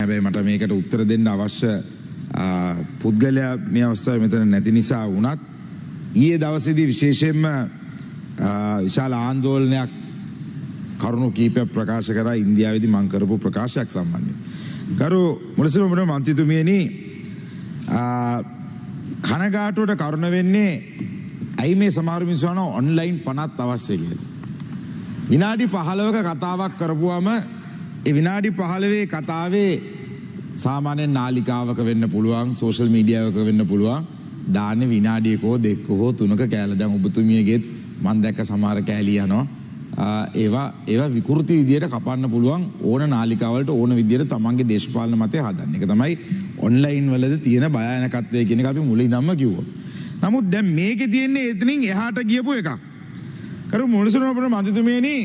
හැබැයි මට මේකට උත්තර දෙන්න අවශ්‍ය පුද්ගලයා මේ අවස්ථාවේ මෙතන නැති නිසා වුණත් ඊයේ දවසේදී විශේෂයෙන්ම විශාල ආందోලනයක් කරුණු කීපයක් ප්‍රකාශ කරා ඉන්දියාවේදී මම කරපු ප්‍රකාශයක් සම්බන්ධයෙන්. ගරු මුලසිරමුණ මන්ත්‍රීතුමියනි කනගාටුවට කරුණ වෙන්නේ ඇයි මේ සමහර මිනිස්සුන්ව ඔන්ලයින් පනත් අවශ්‍ය කියලා. විනාඩි 15ක කතාවක් කරපුවම ඒ විනාඩි 15 කතාවේ සාමාන්‍යයෙන් නාලිකාවක වෙන්න පුළුවන් සෝෂල් මීඩියාවක වෙන්න පුළුවන් දාන්නේ විනාඩියකෝ දෙකකෝ තුනක කෑල්ල. දැන් ඔබතුමියගෙත් මම දැක්ක සමහර කෑලි යනවා ඒවා විකෘති විදියට කපන්න පුළුවන් ඕන නාලිකාවලට ඕන විදියට තමන්ගේ දේශපාලන මතය හදන්න. ඒක තමයි ඔන්ලයින් වලද තියෙන භයානකත්වය කියන එක අපි මුලින් ඉඳන්ම කිව්වා. නමුත් දැන් මේකේ තියෙන්නේ එතනින් එහාට ගියපු එකක්. කරු මුලසිරමුණ මන්ත්‍රීතුමියනි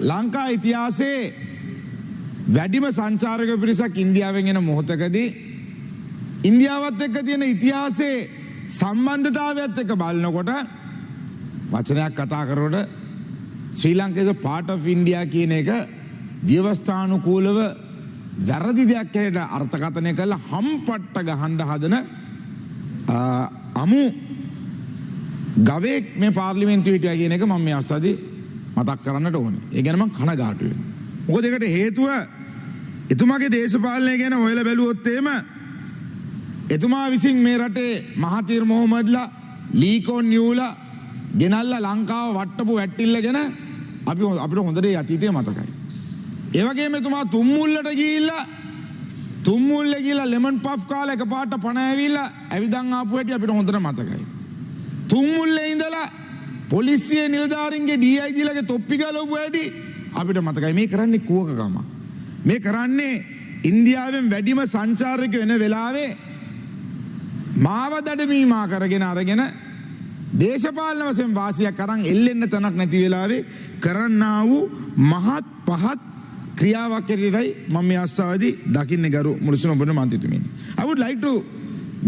ලංකා ඉතිහාසයේ වැඩිම සංචාරක පිරිසක් ඉන්දියාවෙන් එන මොහොතකදී ඉන්දියාවත් එක්ක තියෙන ඉතිහාසයේ සම්බන්ධතාවයත් එක්ක බලනකොට වචනයක් කතා කරනකොට ශ්‍රී Lanka is a part of India කියන එක ව්‍යවස්ථානුකූලව වැරදි දෙයක් කියලා අර්ථකථනය කරලා හම්පට්ට ගහන්න හදන අමු ගවයෙක් මේ පාර්ලිමේන්තුවේ හිටියා කියන එක මම මේ අවස්ථාවේදී මතක් කරන්නට ඕනේ. ඒ ගැන මම කනගාටු වෙනවා. මොකද ඒකට හේතුව එතුමාගේ දේශපාලනය ගැන හොයලා බැලුවොත් එහෙම එතුමා විසින් මේ රටේ මහතීර් මොහමඩ්ලා ලීකෝන් නියුලා ගෙනල්ලා ලංකාව වට්ටපු වැට්ටිල්ල ගැන අපිට හොඳට අතීතය මතකයි. ඒ වගේම එතුමා තුම්මුල්ලට ගිහිල්ලා ලෙමන් පෆ් කාලා එකපාරට පණ ඇවිල්ලා ඇවිදන් ආපු හැටි අපිට හොඳට මතකයි. තුම්මුල්ලේ ඉඳලා පොලිසිය නිලධාරීන්ගේ DIG ලගේ තොප්පි ගලවපු හැටි අපිට මතකයි. මේ කරන්නේ කුවකකම. මේ කරන්නේ ඉන්දියාවෙන් වැඩිම සංචාරක වෙන වෙලාවේ මාව දඩමීමා කරගෙන අරගෙන දේශපාලන වශයෙන් වාසියක් අරන් එල්ලෙන්න තැනක් නැති වෙලාවේ කරන්නා වූ මහත් පහත් ක්‍රියාවක් ඇරෙයි මම මේ අවස්ථාවේදී දකින්නේ ගරු මුලසිරමුණ මන්ත්‍රීතුමියනි. I would like to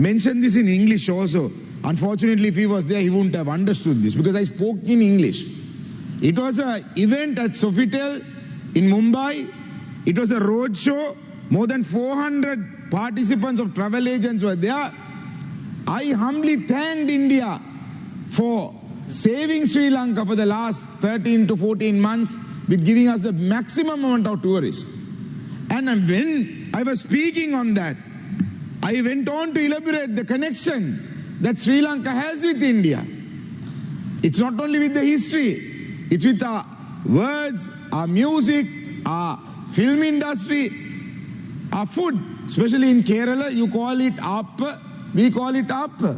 mention this in English also. Unfortunately, if he was there, he wouldn't have understood this because I spoke in English. It was an event at Sofitel in Mumbai. It was a road show. More than 400 participants of travel agents were there. I humbly thanked India for saving Sri Lanka for the last 13 to 14 months with giving us the maximum amount of tourists. And when I was speaking on that, I went on to elaborate the connection that Sri Lanka has with India. It's not only with the history, it's with our words, our music, our film industry, our food. Especially in Kerala, you call it appa, we call it appa.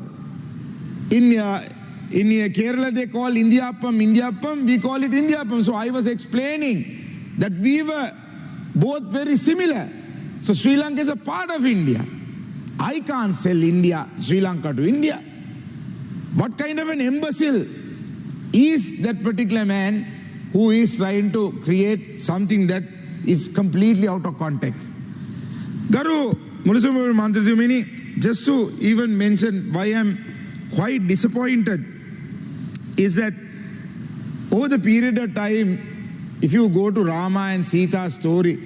In Kerala, they call Indiappam, we call it Indiappam. So I was explaining that we were both very similar. So Sri Lanka is a part of India. I can't sell Sri Lanka to India. What kind of an imbecile is that particular man who is trying to create something that is completely out of context? Garu Munisumur Mantrizumini, just to even mention why I'm quite disappointed is that over the period of time, if you go to Rama and Sita's story,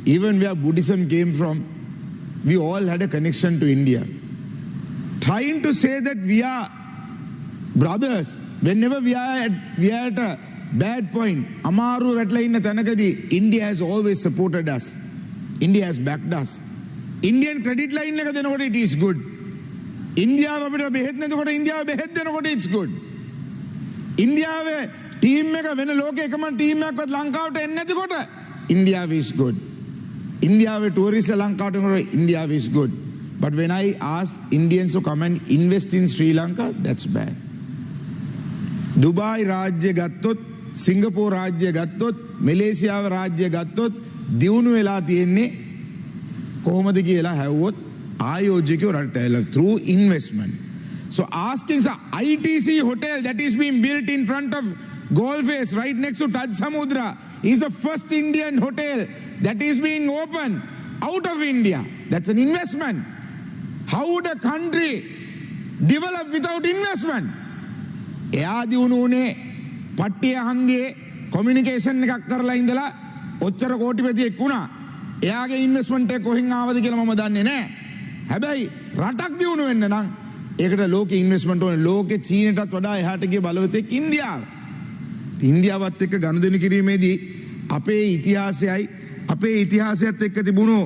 even where Buddhism came from, we all had a connection to India. Trying to say that we are brothers, whenever we are at a bad point, Amaru Ratlaina Tanakadi, India has always supported us. India has backed us. Indian credit line it is good. India it's good. India team when a local team Lanka India is good. India tourists Lanka India is good. But when I ask Indians to come and invest in Sri Lanka, that's bad. Dubai Rajya Gattot, Singapore Rajya Gattot, Malaysia Rajya Gattot, Diunu Ela Tienne, Kohomadi Ela Havot, Ayojiko Ratela through investment. So asking the ITC hotel that is being built in front of Golface right next to Taj Samudra is the first Indian hotel that is being opened out of India. That's an investment. How would a country develop without investment? එයාදී උනේ පට්ටිය හන්දියේ communication එකක් කරලා ඉඳලා ඔච්චර කෝටිපතියෙක් වුණා. එයාගේ investment එක කොහෙන් ආවද කියලා මම දන්නේ නැහැ. හැබැයි රටක් දියුණු වෙන්න නම් ඒකට ලෝකේ ඉන්වෙස්ට්මන්ට් ඕනේ. ලෝකේ චීනටත් වඩා එහාට ගිය බලවතෙක් ඉන්දියාව. ඉන්දියාවත් එක්ක ගනුදෙනු කිරීමේදී අපේ ඉතිහාසයත් එක්ක තිබුණු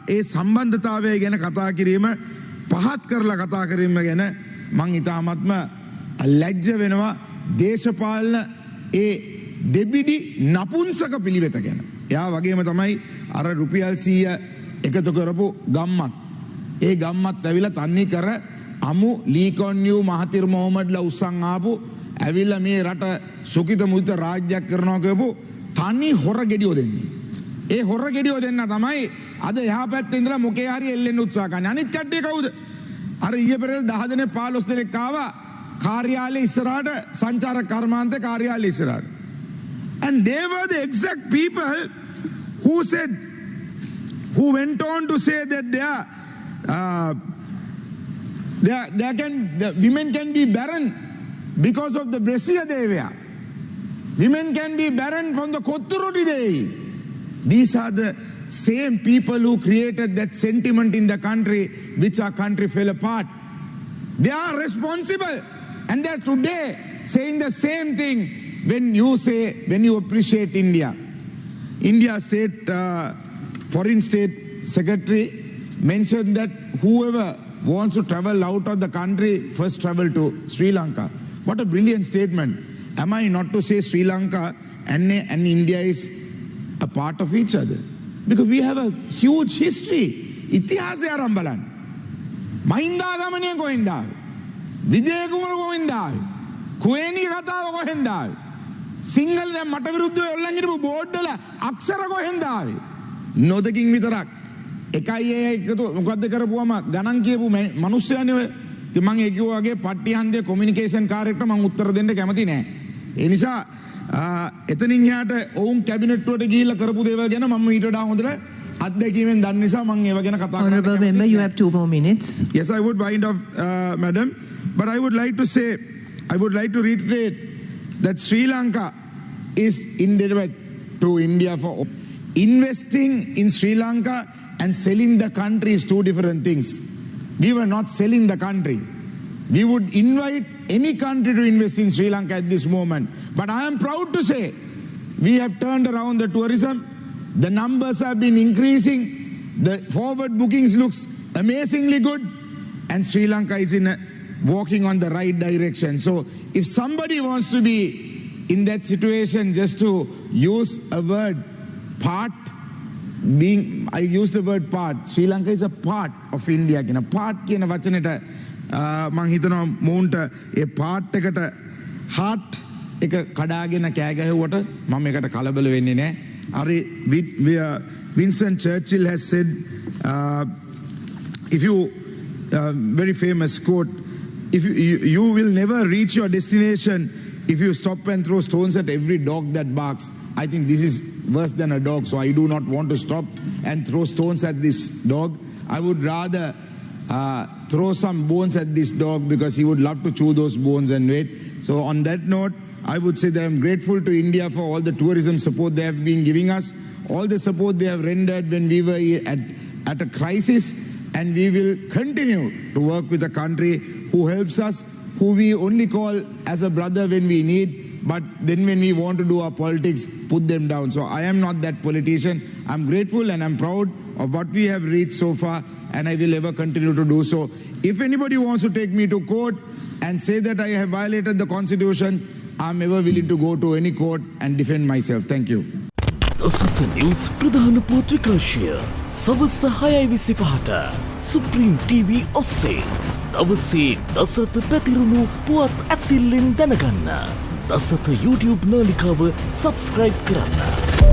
ඒ සම්බන්ධතාවය ගැන කතා කිරීම පහත් කරලා කතා කිරීම ගැන මං ඉතාමත්ම ලැජ්ජ වෙනවා. දේශපාලන ඒ දෙබිඩි නපුංසක පිළිවෙත ගැන. එයා වගේම තමයි අර රුපියල් 100 එකතු කරපු ගම්මත්. ඒ ගම්මත් ඇවිල්ලා තන්නේ කර අමු ලීකොන්යු මහතිර් මොහමඩ්ලා උස්සන් ආපු ඇවිල්ලා මේ රට සුඛිත මුදිත රාජ්‍යයක් කරනවා කියපු තනි හොර ගෙඩියෝ දෙන්නේ. ඒ හොර ගෙඩියෝ දෙන්න තමයි අද එහා පැත්තේ ඉඳලා මොකේ හරි එල්ලෙන්න උත්සාහ කරන්නේ. අනිත් කට්ටිය කවුද? අර ඊයේ පෙරේද 10 දෙනෙක් 15 දෙනෙක් ආවා කාර්යාලේ ඉස්සරහට සංචාරක කර්මාන්ත කාර්යාලේ ඉස්සරහට. And they were the exact people who went on to say that women can be barren because of the brassiere they wear. Women can be barren from the kottu roti they eat. These are the same people who created that sentiment in the country, which our country fell apart. They are responsible, and they are today saying the same thing when you appreciate India. India foreign state secretary mentioned that whoever wants to travel out of the country first travel to Sri Lanka. What a brilliant statement. Am I not to say Sri Lanka and India is a part of each other? Because we have a huge history. ඉතිහාසය ආරම්භ බලන්න. මහින්දාගමනය කොහෙන්ද ආවේ? විජේකුමාර කොහෙන්ද ආවේ? කුවේණී කතාව කොහෙන්ද ආවේ? සිංහල දැන් මට විරුද්ධව ඔල්ලන් හිටපු බෝඩ් වල අක්ෂර කොහෙන්ද ආවේ? නොදකින් විතරක්. එකයි එකතු මොකද්ද කරපුවම ගණන් කියපු මිනිස්සුයනේ ඔය. ඉතින් මම ඒ කිව්වා වගේ පට්ටි හන්දේ කොමියුනිකේෂන් කාර්යයට මම උත්තර දෙන්න කැමති නෑ. ඒ නිසා එතනින් එහාට ඔවුන් කැබිනට් වලට ගිහිල්ලා කරපු දේවල් ගැන මම ඊට වඩා හොඳට අත්දැකීමෙන් දන්න නිසා මම ඒව ගැන කතා කරන්න. Honorable member, you have 2 more minutes. Yes, I would wind up, madam, but I would like to reiterate that Sri Lanka is indebted to India for investing in Sri Lanka and selling the country is 2 different things. We were not selling the country. We would invite any country to invest in Sri Lanka at this moment. But I am proud to say we have turned around the tourism. The numbers have been increasing. The forward bookings looks amazingly good. And Sri Lanka is walking on the right direction. So if somebody wants to be in that situation, just to use a word, I use the word part. Sri Lanka is a part of India. A part කියන වචනෙට මං හිතනවා මූන්ට ඒ part එකට heart එක කඩාගෙන කෑ ගැහුවට මම ඒකට කලබල වෙන්නේ නැහැ. අර Winston Churchill has said if you very famous quote, if you will never reach your destination if you stop and throw stones at every dog that barks. I think this is worse than a dog, so I do not want to stop and throw stones at this dog. I would rather throw some bones at this dog because he would love to chew those bones and wait. So on that note, I would say that I'm grateful to India for all the tourism support they have been giving us, all the support they have rendered when we were at a crisis, and we will continue to work with a country who helps us, who we only call as a brother when we need, but then when we want to do our politics, put them down. So I am not that politician. I'm grateful and I'm proud of what we have reached so far, and I will ever continue to do so. If anybody wants to take me to court and say that I have violated the constitution, I'm ever willing to go to any court and defend myself. Thank you. Dasatha News ප්‍රධාන පුවත් විකාශය සවස් 6:25ට Supreme TV ඔස්සේ දවසේ දසත පැතිරුණු පුවත් ඇසිල්ලෙන් දැනගන්න. දසත YouTube නාලිකාව subscribe කරන්න.